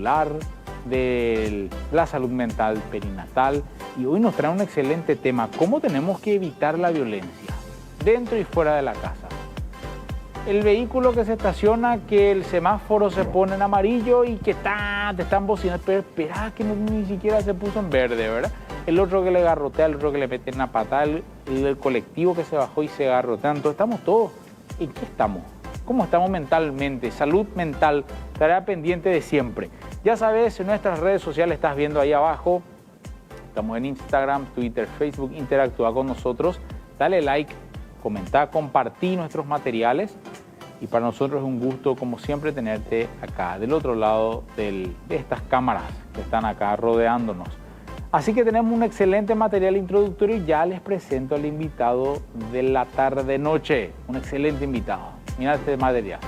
escolar, de la salud mental perinatal. Y hoy nos trae un excelente tema: cómo tenemos que evitar la violencia dentro y fuera de la casa. El vehículo que se estaciona, que el semáforo se pone en amarillo y que te están bocinando, pero espera que ni siquiera se puso en verde, ¿verdad? El otro que le garrotea, el otro que le mete una patada, el colectivo que se bajó y se garrotea. Entonces estamos todos. ¿En qué estamos? ¿Cómo estamos mentalmente? Salud mental, tarea pendiente de siempre. Ya sabes, en nuestras redes sociales estás viendo ahí abajo. Estamos en Instagram, Twitter, Facebook. Interactúa con nosotros. Dale like, comenta, compartí nuestros materiales. Y para nosotros es un gusto, como siempre, tenerte acá, del otro lado de estas cámaras que están acá rodeándonos. Así que tenemos un excelente material introductorio y ya les presento al invitado de la tarde-noche. Un excelente invitado. Mira este material.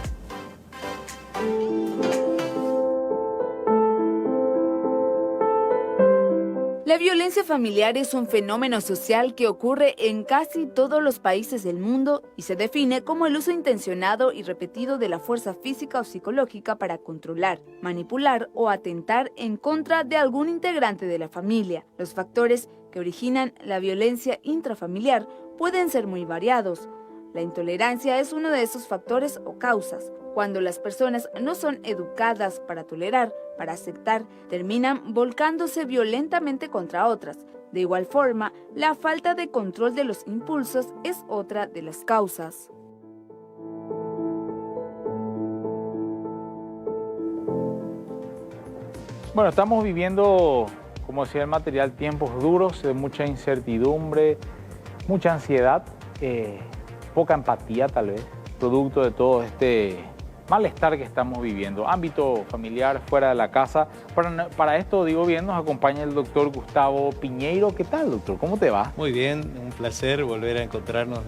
La violencia familiar es un fenómeno social que ocurre en casi todos los países del mundo y se define como el uso intencionado y repetido de la fuerza física o psicológica para controlar, manipular o atentar en contra de algún integrante de la familia. Los factores que originan la violencia intrafamiliar pueden ser muy variados. La intolerancia es uno de esos factores o causas. Cuando las personas no son educadas para tolerar, para aceptar, terminan volcándose violentamente contra otras. De igual forma, la falta de control de los impulsos es otra de las causas. Bueno, estamos viviendo, como decía el material, tiempos duros, de mucha incertidumbre, mucha ansiedad, poca empatía tal vez, producto de todo este malestar que estamos viviendo. Ámbito familiar, fuera de la casa. Para esto, digo bien, nos acompaña el doctor Gustavo Piñeiro. ¿Qué tal, doctor? ¿Cómo te va? Muy bien, un placer volver a encontrarnos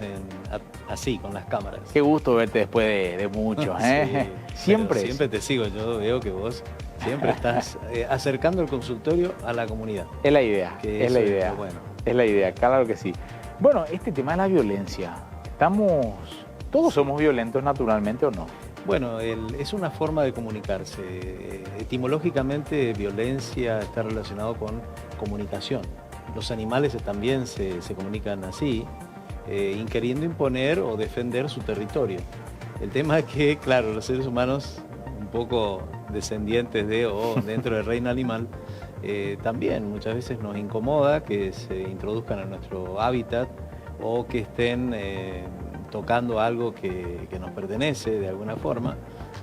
así, con las cámaras. Qué gusto verte después de mucho, ¿eh? Sí, siempre. Siempre te sigo, yo veo que vos siempre estás acercando el consultorio a la comunidad. Es la idea, Que es la eso idea. lo bueno. Es la idea, claro que sí. Bueno, este tema de la violencia, ¿todos somos violentos naturalmente o no? Bueno, es una forma de comunicarse. Etimológicamente, violencia está relacionado con comunicación. Los animales también se comunican así, queriendo imponer o defender su territorio. El tema es que, claro, los seres humanos, un poco descendientes de o dentro del reino animal, también muchas veces nos incomoda que se introduzcan en nuestro hábitat o que estén tocando algo que nos pertenece de alguna forma,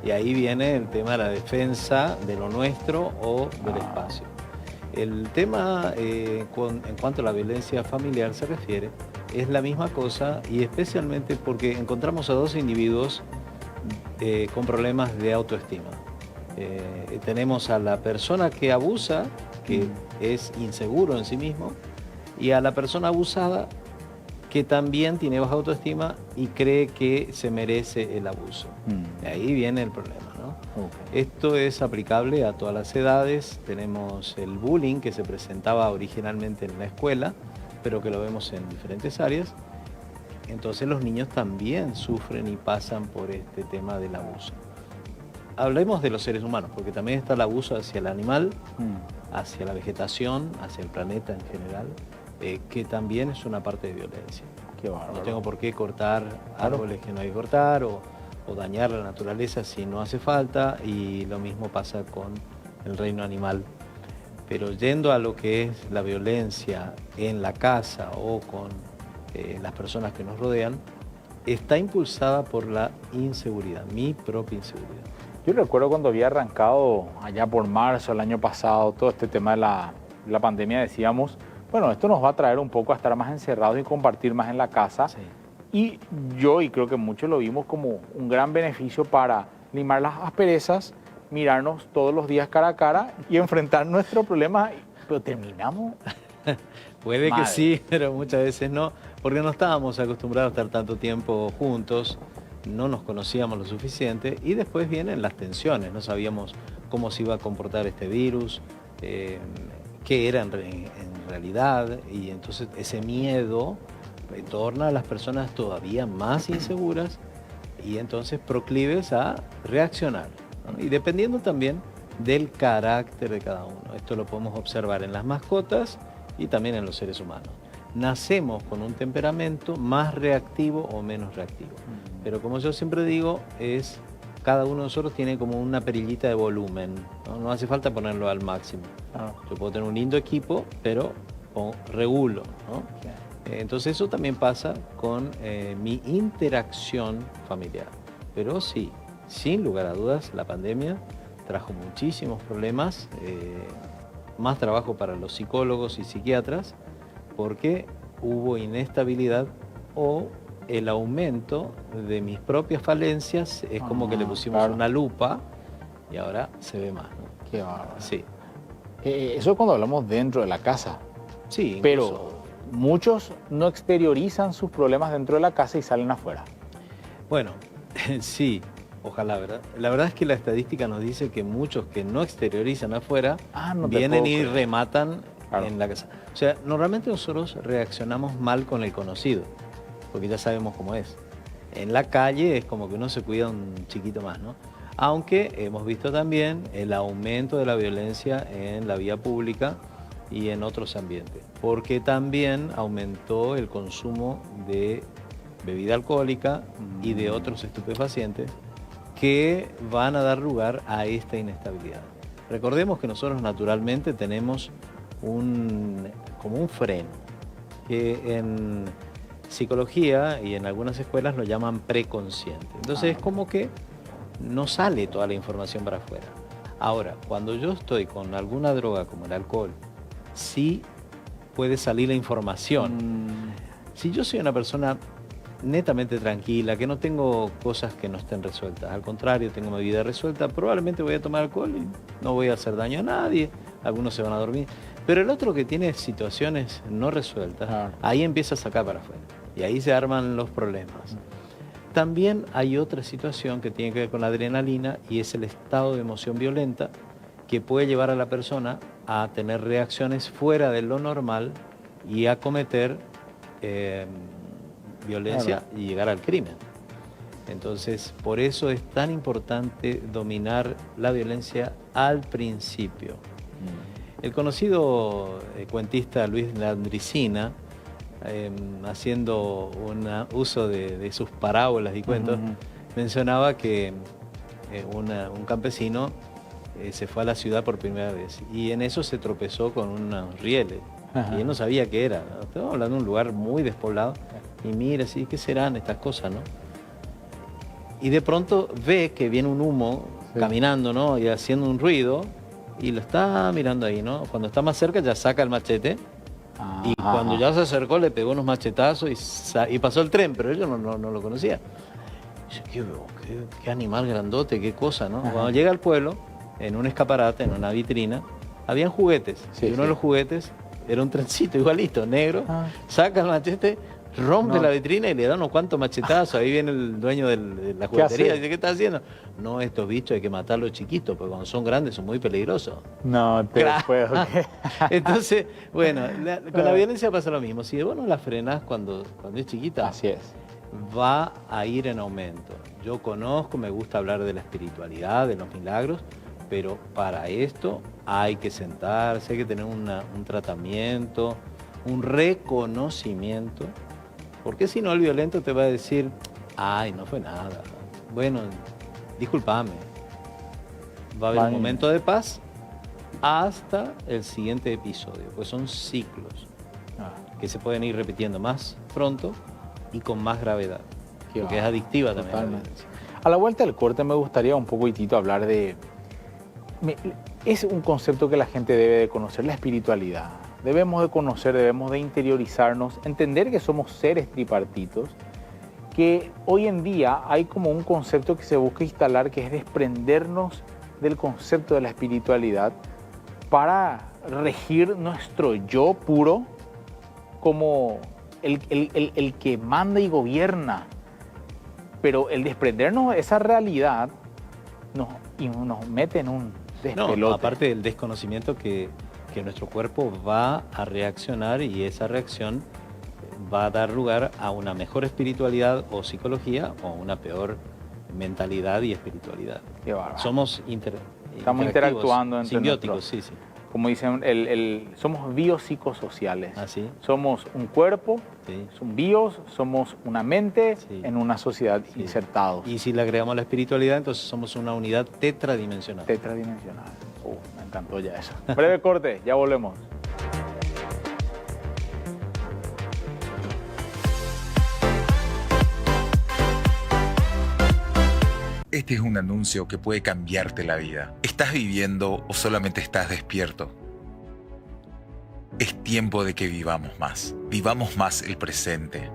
y ahí viene el tema de la defensa de lo nuestro o del espacio. El tema en cuanto a la violencia familiar se refiere, es la misma cosa, y especialmente porque encontramos a dos individuos con problemas de autoestima. Tenemos a la persona que abusa, que es inseguro en sí mismo, y a la persona abusada, que también tiene baja autoestima y cree que se merece el abuso. De ahí viene el problema, ¿no? Okay. Esto es aplicable a todas las edades. Tenemos el bullying, que se presentaba originalmente en la escuela, pero que lo vemos en diferentes áreas. Entonces los niños también sufren y pasan por este tema del abuso. Hablemos de los seres humanos, porque también está el abuso hacia el animal, hacia la vegetación, hacia el planeta en general, que también es una parte de violencia. Qué bárbaro. No tengo por qué cortar árboles que no hay que cortar o dañar la naturaleza si no hace falta, y lo mismo pasa con el reino animal. Pero yendo a lo que es la violencia en la casa o con las personas que nos rodean, está impulsada por la inseguridad, mi propia inseguridad. Yo recuerdo cuando había arrancado allá por marzo del año pasado todo este tema de la pandemia, decíamos, bueno, esto nos va a traer un poco a estar más encerrados y compartir más en la casa. Sí. Y creo que muchos lo vimos como un gran beneficio para limar las asperezas, mirarnos todos los días cara a cara y enfrentar nuestros problemas. Pero terminamos. Puede que sí, pero muchas veces no, porque no estábamos acostumbrados a estar tanto tiempo juntos, no nos conocíamos lo suficiente, y después vienen las tensiones, no sabíamos cómo se iba a comportar este virus, qué era en realidad, y entonces ese miedo torna a las personas todavía más inseguras y entonces proclives a reaccionar, ¿no? Y dependiendo también del carácter de cada uno. Esto lo podemos observar en las mascotas y también en los seres humanos. Nacemos con un temperamento más reactivo o menos reactivo. Pero como yo siempre digo, cada uno de nosotros tiene como una perillita de volumen, ¿no? No hace falta ponerlo al máximo. Yo puedo tener un lindo equipo, pero regulo, ¿no? Entonces eso también pasa con mi interacción familiar. Pero sí, sin lugar a dudas, la pandemia trajo muchísimos problemas, más trabajo para los psicólogos y psiquiatras, porque hubo inestabilidad o el aumento de mis propias falencias. Es como que le pusimos una lupa y ahora se ve más, ¿no? Qué bárbaro. Sí. Eso es cuando hablamos dentro de la casa. Sí, pero muchos no exteriorizan sus problemas dentro de la casa y salen afuera. Bueno, sí, ojalá, ¿verdad? La verdad es que la estadística nos dice que muchos que no exteriorizan afuera vienen y rematan en la casa. O sea, normalmente nosotros reaccionamos mal con el conocido, porque ya sabemos cómo es. En la calle es como que uno se cuida un chiquito más, ¿no? Aunque hemos visto también el aumento de la violencia en la vía pública y en otros ambientes, porque también aumentó el consumo de bebida alcohólica y de otros estupefacientes que van a dar lugar a esta inestabilidad. Recordemos que nosotros naturalmente tenemos como un freno, que en psicología y en algunas escuelas lo llaman preconsciente. Entonces es como que no sale toda la información para afuera. Ahora, cuando yo estoy con alguna droga como el alcohol, sí puede salir la información. Si yo soy una persona netamente tranquila, que no tengo cosas que no estén resueltas, al contrario, tengo mi vida resuelta, probablemente voy a tomar alcohol y no voy a hacer daño a nadie, algunos se van a dormir. Pero el otro que tiene situaciones no resueltas, ahí empieza a sacar para afuera y ahí se arman los problemas. También hay otra situación que tiene que ver con la adrenalina y es el estado de emoción violenta que puede llevar a la persona a tener reacciones fuera de lo normal y a cometer violencia y llegar al crimen. Entonces, por eso es tan importante dominar la violencia al principio. El conocido cuentista Luis Landricina, haciendo un uso de sus parábolas y cuentos, mencionaba que un campesino se fue a la ciudad por primera vez y en eso se tropezó con unos rieles. Y él no sabía qué era, ¿no? Estamos hablando de un lugar muy despoblado y mira, sí, ¿qué serán estas cosas, no? Y de pronto ve que viene un humo caminando, ¿no? Y haciendo un ruido y lo está mirando ahí, ¿no? Cuando está más cerca ya saca el machete y cuando ya se acercó le pegó unos machetazos y pasó el tren, pero ellos no lo conocían. Dice, qué animal grandote, qué cosa, ¿no? Cuando llega al pueblo, en un escaparate, en una vitrina, habían juguetes. Y uno de los juguetes era un trencito igualito, negro, saca el machete, rompe la vitrina y le da unos cuantos machetazos. Ahí viene el dueño de la juguetería y dice, ¿qué está haciendo? No, estos bichos hay que matarlos chiquitos, porque cuando son grandes son muy peligrosos. No te puedo. Entonces, bueno, con la violencia pasa lo mismo. Si vos no la frenás cuando es chiquita, así es, va a ir en aumento. Yo conozco, me gusta hablar de la espiritualidad, de los milagros, pero para esto hay que sentarse, hay que tener un tratamiento, un reconocimiento, porque si no el violento te va a decir, ay, no fue nada, bueno, discúlpame. Va a haber un momento de paz hasta el siguiente episodio, pues son ciclos que se pueden ir repitiendo más pronto y con más gravedad, porque es adictiva también la violencia. A la vuelta del corte me gustaría un poquitito hablar de... Es un concepto que la gente debe de conocer, la espiritualidad. Debemos de conocer, debemos de interiorizarnos, entender que somos seres tripartitos, que hoy en día hay como un concepto que se busca instalar, que es desprendernos del concepto de la espiritualidad para regir nuestro yo puro como el que manda y gobierna. Pero el desprendernos de esa realidad nos mete en un despelote. No, aparte del desconocimiento que nuestro cuerpo va a reaccionar y esa reacción va a dar lugar a una mejor espiritualidad o psicología o una peor mentalidad y espiritualidad. Qué bárbaro. Somos Estamos interactuando entre simbióticos, nosotros. sí, sí. Como dicen, somos biopsicosociales. ¿Ah, sí? Somos un cuerpo, Sí. son bios, somos una mente Sí. en una sociedad Sí. insertados. Y si le agregamos la espiritualidad, entonces somos una unidad tetradimensional. Tetradimensional. Me encantó ya eso. Breve corte, ya volvemos. Este es un anuncio que puede cambiarte la vida. ¿Estás viviendo o solamente estás despierto? Es tiempo de que vivamos más el presente.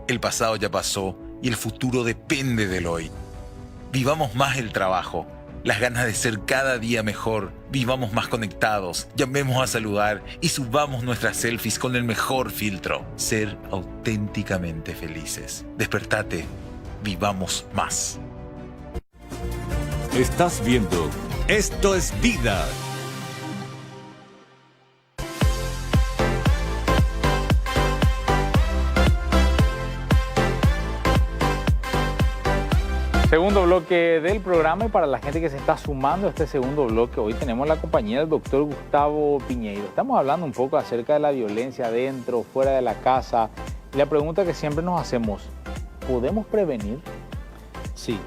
El pasado ya pasó y el futuro depende del hoy. Vivamos más el trabajo, las ganas de ser cada día mejor, vivamos más conectados, llamemos a saludar y subamos nuestras selfies con el mejor filtro. Ser auténticamente felices. Despertate, vivamos más. Estás viendo Esto es Vida. Segundo bloque del programa, y para la gente que se está sumando a este segundo bloque, hoy tenemos la compañía del doctor Gustavo Piñeiro. Estamos hablando un poco acerca de la violencia dentro, fuera de la casa. Y la pregunta que siempre nos hacemos, ¿podemos prevenir? Sí,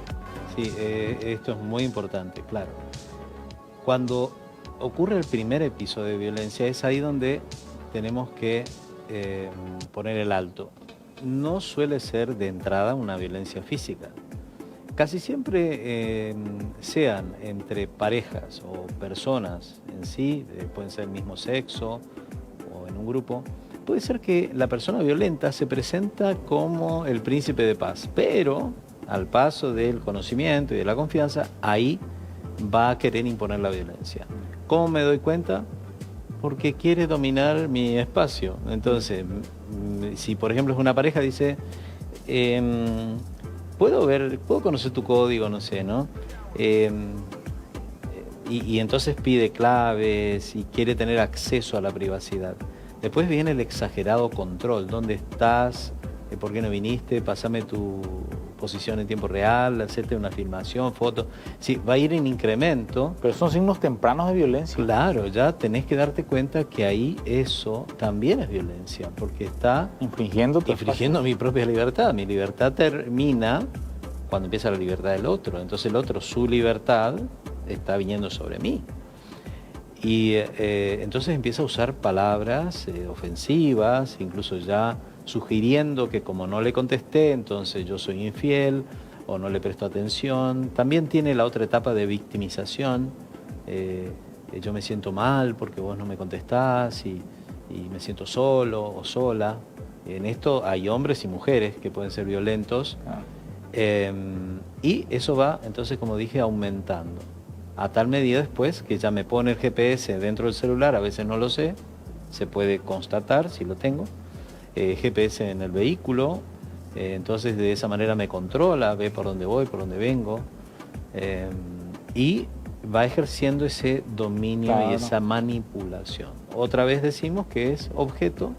sí, esto es muy importante, claro. Cuando ocurre el primer episodio de violencia es ahí donde tenemos que poner el alto. No suele ser de entrada una violencia física. Casi siempre sean entre parejas o personas en sí, pueden ser del mismo sexo o en un grupo, puede ser que la persona violenta se presenta como el príncipe de paz, pero al paso del conocimiento y de la confianza, ahí va a querer imponer la violencia. ¿Cómo me doy cuenta? Porque quiere dominar mi espacio. Entonces, si por ejemplo es una pareja, dice, puedo conocer tu código, no sé, ¿no? Y entonces pide claves y quiere tener acceso a la privacidad. Después viene el exagerado control. ¿Dónde estás? ¿Por qué no viniste? Pásame tu posición en tiempo real, hacerte una filmación, foto. Sí, va a ir en incremento. Pero son signos tempranos de violencia. Claro, ya tenés que darte cuenta que ahí eso también es violencia, porque está infringiendo mi propia libertad. Mi libertad termina cuando empieza la libertad del otro. Entonces el otro, su libertad, está viniendo sobre mí. Y entonces empieza a usar palabras ofensivas, incluso ya sugiriendo que como no le contesté, entonces yo soy infiel o no le presto atención. También tiene la otra etapa de victimización. Yo me siento mal porque vos no me contestás y me siento solo o sola. En esto hay hombres y mujeres que pueden ser violentos. Y eso va, entonces, como dije, aumentando. A tal medida después que ya me pone el GPS dentro del celular, a veces no lo sé, se puede constatar si lo tengo. GPS en el vehículo, entonces de esa manera me controla, ve por dónde voy, por dónde vengo, y va ejerciendo ese dominio, claro, y esa manipulación. Otra vez decimos que es objeto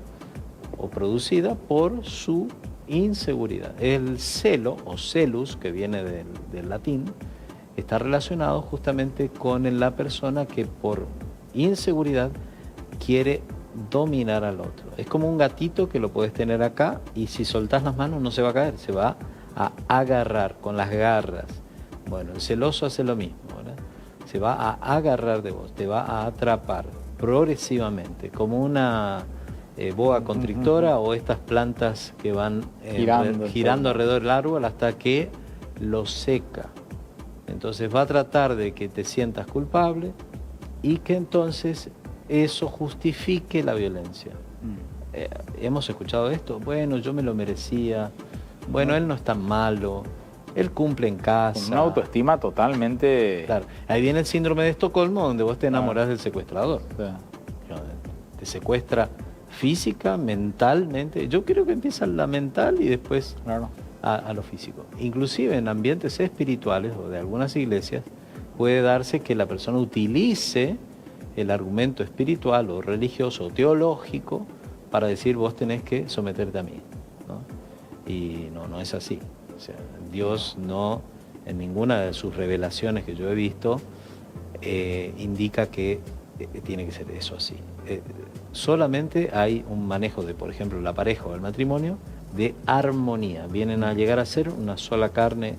o producida por su inseguridad. El celo o celus, que viene del latín, está relacionado justamente con la persona que por inseguridad quiere dominar al otro. Es como un gatito que lo puedes tener acá y si soltás las manos no se va a caer, se va a agarrar con las garras. Bueno, el celoso hace lo mismo, ¿verdad? Se va a agarrar de vos, te va a atrapar progresivamente, como una boa constrictora o estas plantas que van girando alrededor del árbol hasta que lo seca. Entonces va a tratar de que te sientas culpable y que entonces eso justifique la violencia. Hemos escuchado esto, bueno, yo me lo merecía, bueno, él no es tan malo, él cumple en casa. Con una autoestima totalmente... Claro, ahí viene el síndrome de Estocolmo, donde vos te enamorás del secuestrador. Sí. Te secuestra física, mentalmente. Yo creo que empieza la mental y después a lo físico. Inclusive en ambientes espirituales o de algunas iglesias puede darse que la persona utilice el argumento espiritual o religioso o teológico para decir vos tenés que someterte a mí, ¿no? Y no es así. O sea, Dios no, en ninguna de sus revelaciones que yo he visto, indica que tiene que ser eso así. Solamente hay un manejo de, por ejemplo, la pareja o el matrimonio, de armonía. Vienen a llegar a ser una sola carne,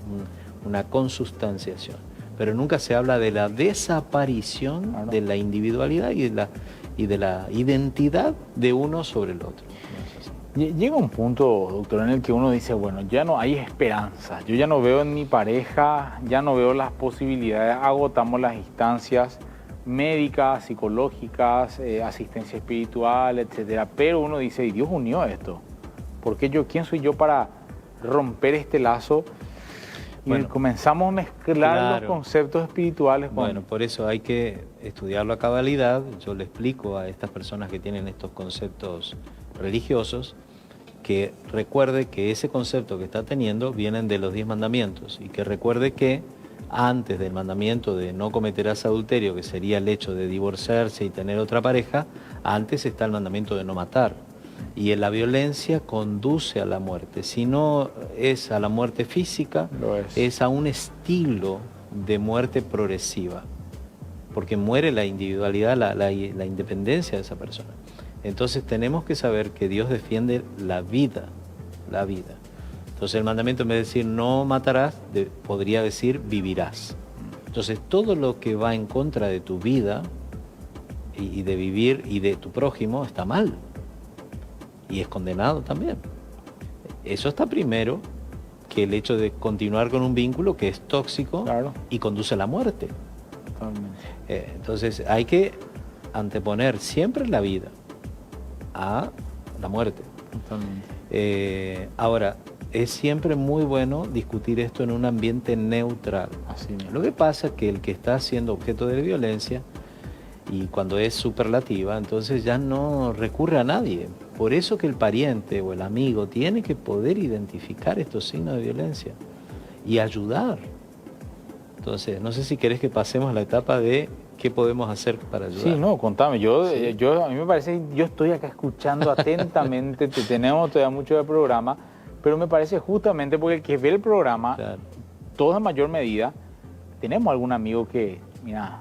una consubstanciación. Pero nunca se habla de la desaparición de la individualidad y de la identidad de uno sobre el otro. Llega un punto, doctor, en el que uno dice, bueno, ya no hay esperanza. Yo ya no veo en mi pareja, ya no veo las posibilidades, agotamos las instancias médicas, psicológicas, asistencia espiritual, etcétera. Pero uno dice, y Dios unió esto. Porque quién soy yo para romper este lazo? Y bueno, comenzamos a mezclar los conceptos espirituales. Bueno, por eso hay que estudiarlo a cabalidad. Yo le explico a estas personas que tienen estos conceptos religiosos que recuerde que ese concepto que está teniendo vienen de los 10 mandamientos y que recuerde que antes del mandamiento de no cometerás adulterio, que sería el hecho de divorciarse y tener otra pareja, antes está el mandamiento de no matar. Y la violencia conduce a la muerte. Si no es a la muerte física, es a un estilo de muerte progresiva, porque muere la individualidad, la independencia de esa persona. Entonces tenemos que saber que Dios defiende la vida, la vida. Entonces el mandamiento, en vez de decir no matarás, podría decir vivirás. Entonces todo lo que va en contra de tu vida y de vivir y de tu prójimo está mal. Y es condenado también. Eso está primero que el hecho de continuar con un vínculo que es tóxico y conduce a la muerte. Entonces hay que anteponer siempre la vida a la muerte. Ahora, es siempre muy bueno discutir esto en un ambiente neutral. Lo que pasa es que el que está siendo objeto de violencia, y cuando es superlativa, entonces ya no recurre a nadie. Por eso que el pariente o el amigo tiene que poder identificar estos signos de violencia y ayudar. Entonces, no sé si querés que pasemos a la etapa de qué podemos hacer para ayudar. Sí, no, contame. A mí me parece, yo estoy acá escuchando atentamente, tenemos todavía mucho de programa, pero me parece justamente porque el que ve el programa, todos en mayor medida, tenemos algún amigo que, mira,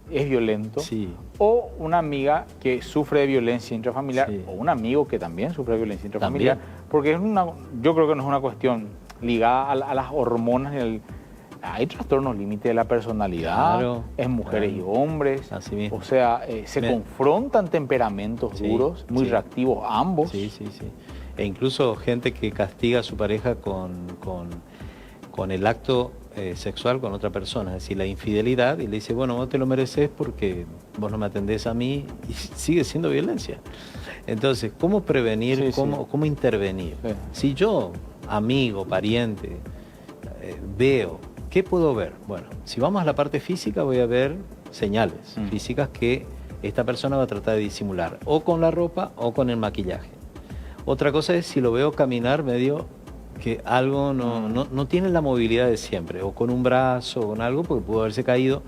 es violento, o una amiga que sufre de violencia intrafamiliar, o un amigo que también sufre de violencia intrafamiliar, porque yo creo que no es una cuestión ligada a las hormonas. Hay trastornos límite de la personalidad, es mujeres y hombres, o sea, se confrontan temperamentos duros, muy reactivos ambos. E incluso gente que castiga a su pareja con el acto sexual con otra persona, es decir, la infidelidad, y le dice, bueno, vos te lo mereces porque vos no me atendés a mí, y sigue siendo violencia. Entonces, ¿cómo prevenir, cómo intervenir? Si yo, amigo, pariente, veo, ¿qué puedo ver? Bueno, si vamos a la parte física, voy a ver señales físicas que esta persona va a tratar de disimular, o con la ropa o con el maquillaje. Otra cosa es si lo veo caminar medio que algo no tiene la movilidad de siempre, o con un brazo o con algo, porque pudo haberse caído,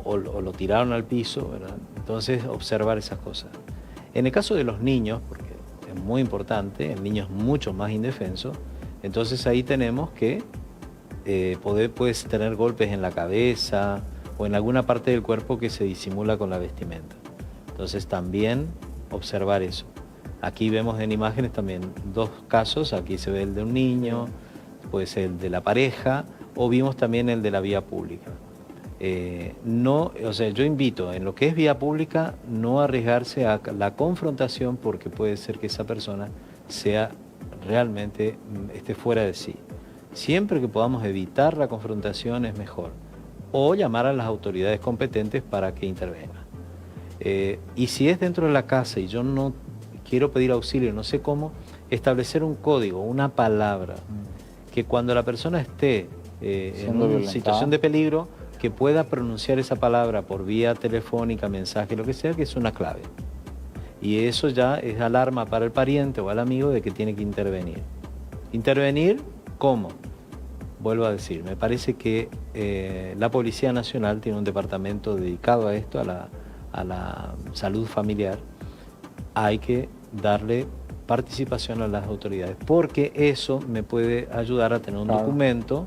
o lo tiraron al piso, ¿verdad? Entonces, observar esas cosas. En el caso de los niños, porque es muy importante, el niño es mucho más indefenso, entonces ahí tenemos que puedes tener golpes en la cabeza o en alguna parte del cuerpo que se disimula con la vestimenta. Entonces también observar eso. Aquí vemos en imágenes también dos casos, aquí se ve el de un niño, puede ser el de la pareja, o vimos también el de la vía pública. Yo invito, en lo que es vía pública, no arriesgarse a la confrontación, porque puede ser que esa persona esté fuera de sí. Siempre que podamos evitar la confrontación es mejor, o llamar a las autoridades competentes para que intervengan. Y si es dentro de la casa y yo no quiero pedir auxilio, no sé cómo, establecer un código, una palabra, que cuando la persona esté en una situación de peligro, que pueda pronunciar esa palabra por vía telefónica, mensaje, lo que sea, que es una clave. Y eso ya es alarma para el pariente o al amigo de que tiene que intervenir. ¿Intervenir cómo? Vuelvo a decir, me parece que la Policía Nacional tiene un departamento dedicado a esto, a la salud familiar. Hay que darle participación a las autoridades, porque eso me puede ayudar a tener un documento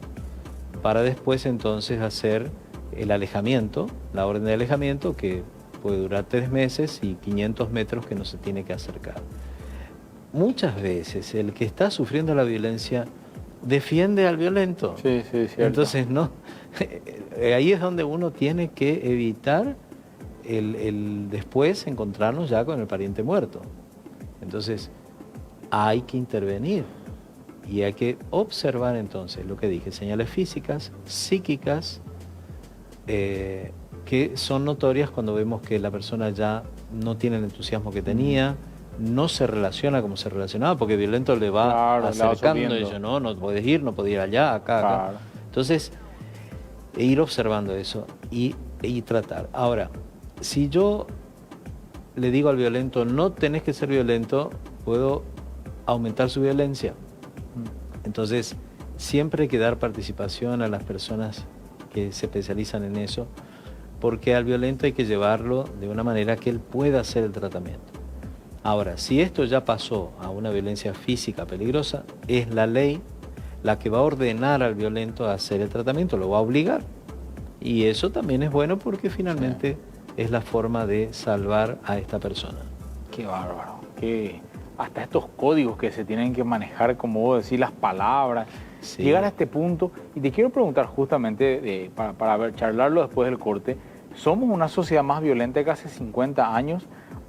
para después entonces hacer el alejamiento, la orden de alejamiento, que puede durar 3 meses y 500 metros que no se tiene que acercar. Muchas veces el que está sufriendo la violencia defiende al violento. Sí, sí, cierto. Entonces, no, ahí es donde uno tiene que evitar el después encontrarnos ya con el pariente muerto. Entonces, hay que intervenir y hay que observar entonces lo que dije, señales físicas, psíquicas, que son notorias cuando vemos que la persona ya no tiene el entusiasmo que tenía, no se relaciona como se relacionaba, porque el violento le va Claro, acercando y subiendo. dice, no, no puedes ir allá, acá, acá. Claro. Entonces, ir observando eso y tratar. Ahora, si yo le digo al violento, no tenés que ser violento, puedo aumentar su violencia. Entonces, siempre hay que dar participación a las personas que se especializan en eso, porque al violento hay que llevarlo de una manera que él pueda hacer el tratamiento. Ahora, si esto ya pasó a una violencia física peligrosa, es la ley la que va a ordenar al violento a hacer el tratamiento, lo va a obligar. Y eso también es bueno porque finalmente es la forma de salvar a esta persona. Qué bárbaro. Hasta estos códigos que se tienen que manejar, como vos decís, las palabras, Sí. llegar a este punto. Y te quiero preguntar justamente, para charlarlo después del corte, ¿somos una sociedad más violenta que hace 50 años?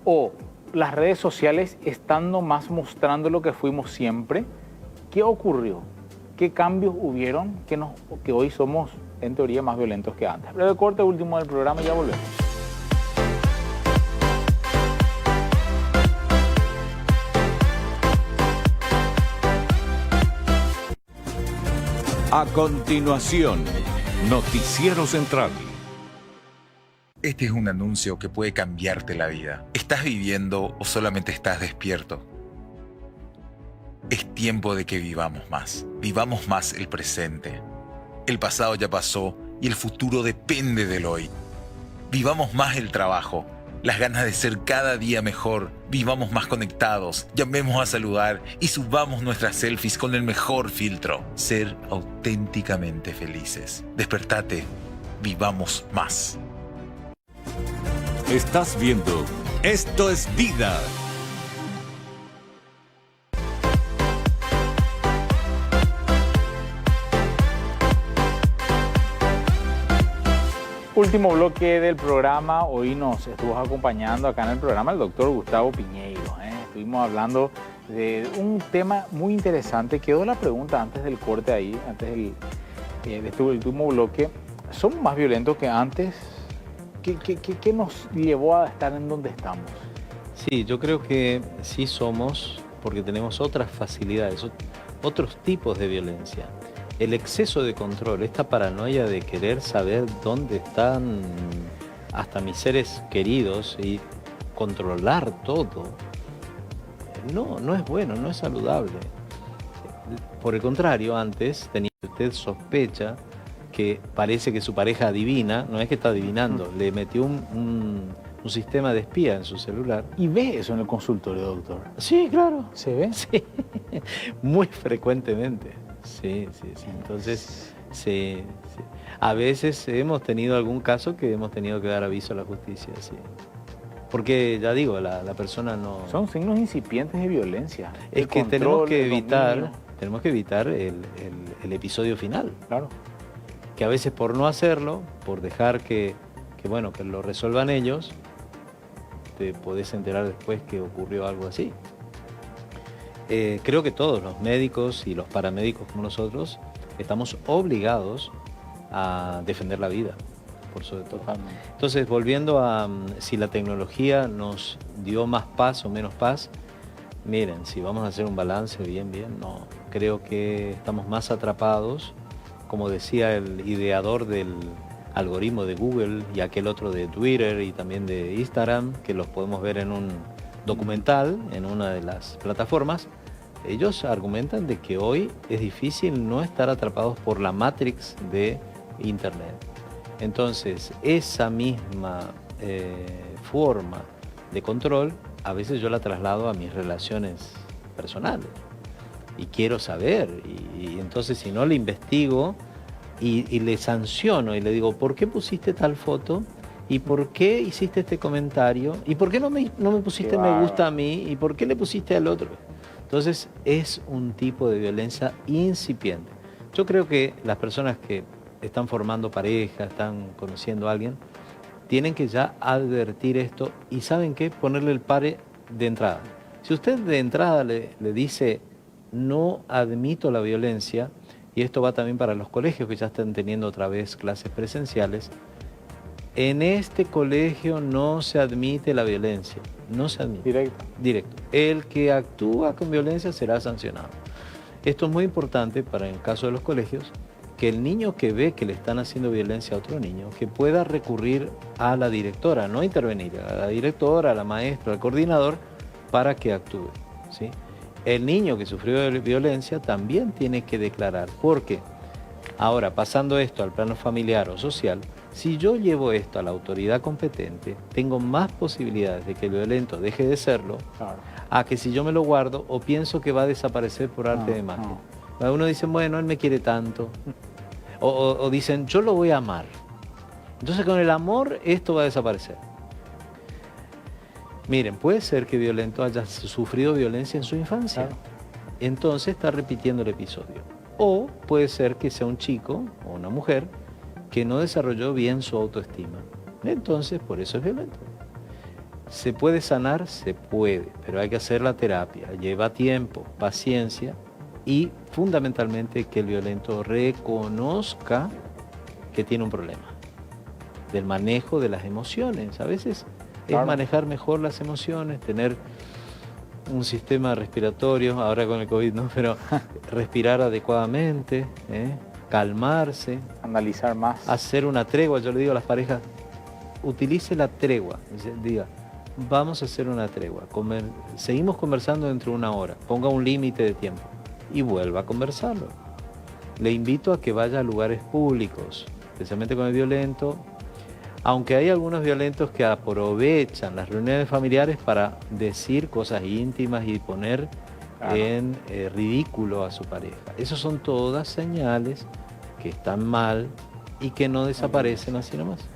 ¿O las redes sociales estando más mostrando lo que fuimos siempre? ¿Qué ocurrió? ¿Qué cambios hubieron que hoy somos, en teoría, más violentos que antes? Breve corte último del programa y ya volvemos. A continuación, Noticiero Central. Este es un anuncio que puede cambiarte la vida. ¿Estás viviendo o solamente estás despierto? Es tiempo de que vivamos más el presente. El pasado ya pasó y el futuro depende del hoy. Vivamos más el trabajo, las ganas de ser cada día mejor, vivamos más conectados, llamemos a saludar y subamos nuestras selfies con el mejor filtro. Ser auténticamente felices. Despertate, vivamos más. Estás viendo Esto es Vida. Último bloque del programa. Hoy nos estuvo acompañando acá en el programa el doctor Gustavo Piñeiro. Estuvimos hablando de un tema muy interesante. Quedó la pregunta antes del corte ahí, antes de este último bloque. ¿Somos más violentos que antes? ¿Qué nos llevó a estar en donde estamos? Sí, yo creo que sí somos, porque tenemos otras facilidades, otros tipos de violencia. El exceso de control, esta paranoia de querer saber dónde están hasta mis seres queridos y controlar todo, no es bueno, no es saludable. Por el contrario, antes tenía usted sospecha que parece que su pareja adivina, no es que está adivinando, le metió un sistema de espía en su celular. ¿Y ve eso en el consultorio, doctor? Sí, claro. ¿Se ve? Sí, muy frecuentemente. Sí. Entonces, sí. A veces hemos tenido algún caso que hemos tenido que dar aviso a la justicia, sí. Porque, ya digo, la persona no... Son signos incipientes de violencia. Es El que control, el dominio. tenemos que evitar el episodio final. Claro. Que a veces por no hacerlo, por dejar que lo resuelvan ellos, te podés enterar después que ocurrió algo así. Creo que todos los médicos y los paramédicos como nosotros estamos obligados a defender la vida, por sobre todo. Totalmente. Entonces, volviendo a si la tecnología nos dio más paz o menos paz, miren, si vamos a hacer un balance bien, no. Creo que estamos más atrapados, como decía el ideador del algoritmo de Google y aquel otro de Twitter y también de Instagram, que los podemos ver en un documental en una de las plataformas. Ellos argumentan de que hoy es difícil no estar atrapados por la Matrix de Internet. Entonces, esa misma forma de control, a veces yo la traslado a mis relaciones personales. Y quiero saber, y entonces si no le investigo, y le sanciono y le digo, ¿por qué pusiste tal foto? ¿Y por qué hiciste este comentario? ¿Y por qué no me pusiste me gusta a mí? ¿Y por qué le pusiste al otro? Entonces es un tipo de violencia incipiente. Yo creo que las personas que están formando pareja, están conociendo a alguien, tienen que ya advertir esto y ¿saben qué? Ponerle el pare de entrada. Si usted de entrada le dice no admito la violencia, y esto va también para los colegios que ya están teniendo otra vez clases presenciales, en este colegio no se admite la violencia, no se admite. Directo. El que actúa con violencia será sancionado. Esto es muy importante para el caso de los colegios, que el niño que ve que le están haciendo violencia a otro niño, que pueda recurrir a la directora, no intervenir, a la directora, a la maestra, al coordinador, para que actúe, ¿sí? El niño que sufrió violencia también tiene que declarar, porque ahora, pasando esto al plano familiar o social, si yo llevo esto a la autoridad competente, tengo más posibilidades de que el violento deje de serlo, a que si yo me lo guardo o pienso que va a desaparecer por arte de magia. Algunos dicen, bueno, él me quiere tanto. O dicen, yo lo voy a amar. Entonces con el amor esto va a desaparecer. Miren, puede ser que el violento haya sufrido violencia en su infancia. Entonces está repitiendo el episodio. O puede ser que sea un chico o una mujer que no desarrolló bien su autoestima. Entonces, por eso es violento. ¿Se puede sanar? Se puede, pero hay que hacer la terapia. Lleva tiempo, paciencia y fundamentalmente que el violento reconozca que tiene un problema. Del manejo de las emociones. A veces es manejar mejor las emociones, tener un sistema respiratorio, ahora con el COVID, ¿no? Pero respirar adecuadamente, calmarse. Analizar más. Hacer una tregua. Yo le digo a las parejas, utilice la tregua. Diga, vamos a hacer una tregua. Seguimos conversando dentro de 1 hora. Ponga un límite de tiempo y vuelva a conversarlo. Le invito a que vaya a lugares públicos, especialmente con el violento. Aunque hay algunos violentos que aprovechan las reuniones familiares para decir cosas íntimas y poner en ridículo a su pareja. Esas son todas señales que están mal y que no desaparecen así nomás.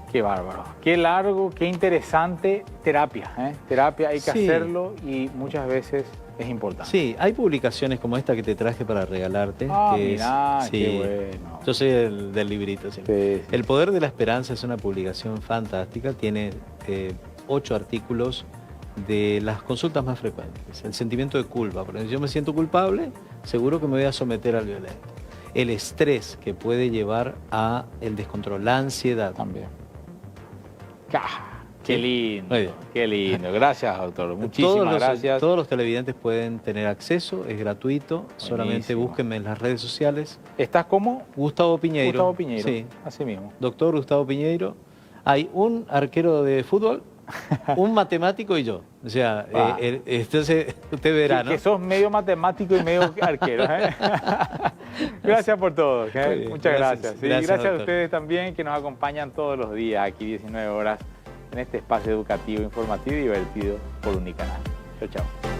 Qué bárbaro, qué largo, qué interesante terapia. Terapia hay que hacerlo y muchas veces es importante. Sí, hay publicaciones como esta que te traje para regalarte. Qué bueno. Yo soy del librito. Sí. El poder de la esperanza es una publicación fantástica, tiene 8 artículos de las consultas más frecuentes. El sentimiento de culpa, porque si yo me siento culpable, seguro que me voy a someter al violento. El estrés que puede llevar a el descontrol, la ansiedad. También. Qué lindo, qué lindo. Gracias, doctor. Muchísimas gracias. Todos los televidentes pueden tener acceso, es gratuito. Buenísimo. Solamente búsquenme en las redes sociales. ¿Estás como? Gustavo Piñeiro. Gustavo Piñeiro, sí. Así mismo. Doctor Gustavo Piñeiro. Hay un arquero de fútbol, un matemático y yo. O sea, entonces usted verá, ¿no? Que sos medio matemático y medio arquero. Gracias por todo. Muchas gracias. Sí, gracias a ustedes también que nos acompañan todos los días aquí 19 horas en este espacio educativo, informativo y divertido por Unicanal. Chao, chao.